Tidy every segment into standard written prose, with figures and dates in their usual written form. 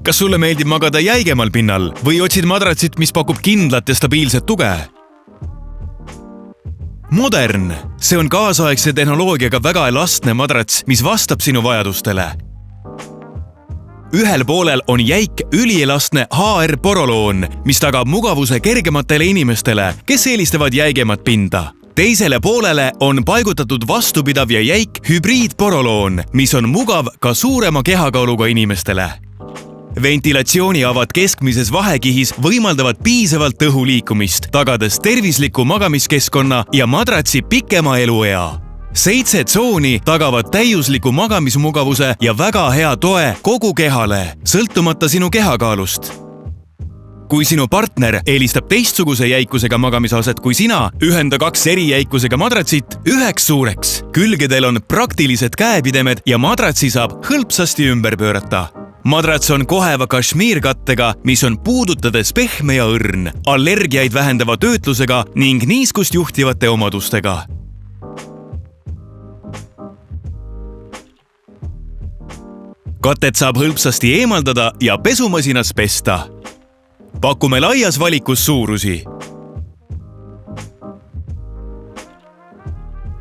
Kas sulle meeldib magada jäigemal pinnal või otsid madratsit, mis pakub kindlat ja stabiilset tuge? Modern, see on kaasaegse tehnoloogiaga väga elastne madrats, mis vastab sinu vajadustele. Ühel poolel on jäik ülielastne HR poroloon, mis tagab mugavuse kergematele inimestele, kes eelistavad jäigemat pinda. Teisele poolele on paigutatud vastupidav ja jäik hübriidporoloon, mis on mugav ka suurema kehakaaluga inimestele. Ventilatsiooniavad keskmises vahekihis võimaldavad piisavalt õhu liikumist, tagades tervisliku magamiskeskkonna ja madratsi pikema eluea. 7 tsooni tagavad täiusliku magamismugavuse ja väga hea toe kogu kehale, sõltumata sinu kehakaalust. Kui sinu partner eelistab teistsuguse jäikusega magamisaset kui sina, ühenda 2 eri jäikusega madratsit üheks suureks. Külgedel on praktilised käepidemed ja madratsi saab hõlpsasti ümber pöörata. Madrats on koheva kašmiirkattega, mis on puudutades pehme ja õrn, allergiaid vähendava töötlusega ning niiskust juhtivate omadustega. Katet saab hõlpsasti eemaldada ja pesumasinas pesta. Pakume laias valikus suurusi.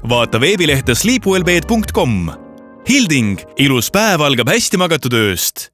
Vaata veebilehte sleepwellbed.com. Hilding, ilus päev algab hästi magatud ööst.